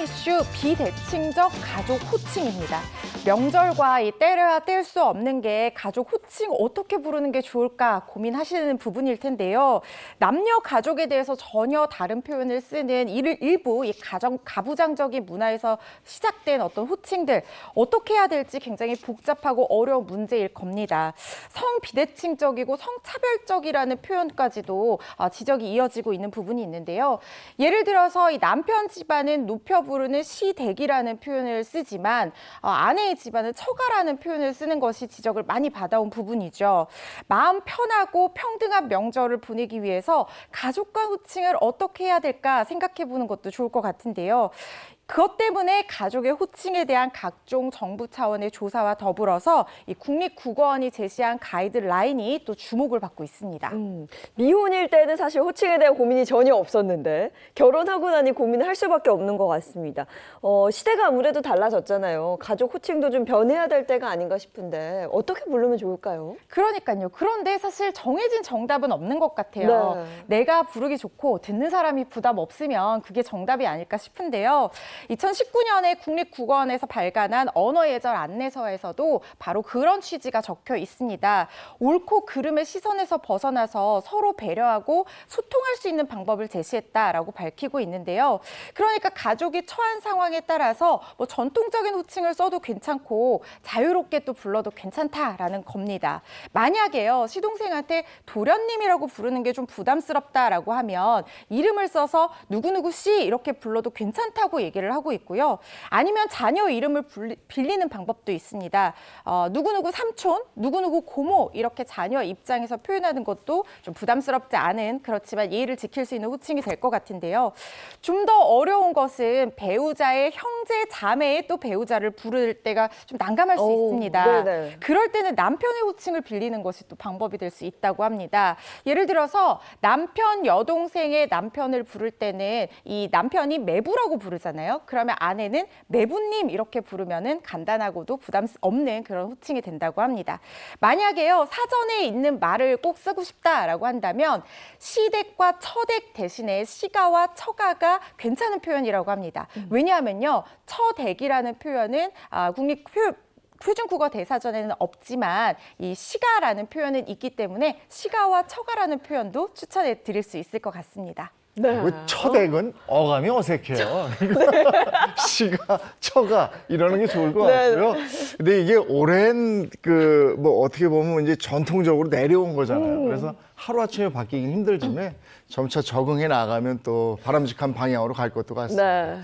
이슈 비대칭적 가족 호칭입니다. 명절과 때려야 뗄 수 없는 게 가족 호칭 어떻게 부르는 게 좋을까 고민하시는 부분일 텐데요. 남녀 가족에 대해서 전혀 다른 표현을 쓰는 일부 이 가부장적인 문화에서 시작된 어떤 호칭들 어떻게 해야 될지 굉장히 복잡하고 어려운 문제일 겁니다. 성비대칭적이고 성차별적이라는 표현까지도 지적이 이어지고 있는 부분이 있는데요. 예를 들어서 이 남편 집안은 높여 부르는 시댁이라는 표현을 쓰지만 아내의 집안은 처가라는 표현을 쓰는 것이 지적을 많이 받아온 부분이죠. 마음 편하고 평등한 명절을 보내기 위해서 가족 간 호칭을 어떻게 해야 될까 생각해 보는 것도 좋을 것 같은데요. 그것 때문에 가족의 호칭에 대한 각종 정부 차원의 조사와 더불어서 이 국립국어원이 제시한 가이드라인이 또 주목을 받고 있습니다. 미혼일 때는 사실 호칭에 대한 고민이 전혀 없었는데 결혼하고 나니 고민을 할 수밖에 없는 것 같습니다. 시대가 아무래도 달라졌잖아요. 가족 호칭도 좀 변해야 될 때가 아닌가 싶은데 어떻게 부르면 좋을까요? 그러니까요. 그런데 사실 정해진 정답은 없는 것 같아요. 네. 내가 부르기 좋고 듣는 사람이 부담 없으면 그게 정답이 아닐까 싶은데요. 2019년에 국립국어원에서 발간한 언어의 예절 안내서에서도 바로 그런 취지가 적혀 있습니다. 옳고 그름의 시선에서 벗어나서 서로 배려하고 소통할 수 있는 방법을 제시했다라고 밝히고 있는데요. 그러니까 가족이 처한 상황에 따라서 전통적인 호칭을 써도 괜찮고 자유롭게 또 불러도 괜찮다라는 겁니다. 만약에요, 시동생한테 도련님이라고 부르는 게 좀 부담스럽다라고 하면 이름을 써서 누구누구 씨 이렇게 불러도 괜찮다고 얘기를 하고 있고요. 아니면 자녀 이름을 빌리는 방법도 있습니다. 누구누구 삼촌, 누구누구 고모 이렇게 자녀 입장에서 표현하는 것도 좀 부담스럽지 않은 그렇지만 예의를 지킬 수 있는 호칭이 될 것 같은데요. 좀 더 어려운 것은 배우자의 형제, 자매의 또 배우자를 부를 때가 좀 난감할 수 있습니다. 네네. 그럴 때는 남편의 호칭을 빌리는 것이 또 방법이 될 수 있다고 합니다. 예를 들어서 남편 여동생의 남편을 부를 때는 이 남편이 매부라고 부르잖아요. 그러면 아내는 매부님 이렇게 부르면은 간단하고도 부담 없는 그런 호칭이 된다고 합니다. 만약에요, 사전에 있는 말을 꼭 쓰고 싶다라고 한다면 시댁과 처댁 대신에 시가와 처가가 괜찮은 표현이라고 합니다. 왜냐하면요, 처댁이라는 표현은 표준국어 대사전에는 없지만 이 시가라는 표현은 있기 때문에 시가와 처가라는 표현도 추천해 드릴 수 있을 것 같습니다. 네. 처댁은 어감이 어색해요. 시가, 처가 이러는 게 좋을 것 네. 같고요. 근데 이게 오랜 어떻게 보면 이제 전통적으로 내려온 거잖아요. 그래서 하루아침에 바뀌긴 힘들지만 점차 적응해 나가면 또 바람직한 방향으로 갈 것도 같습니다. 네.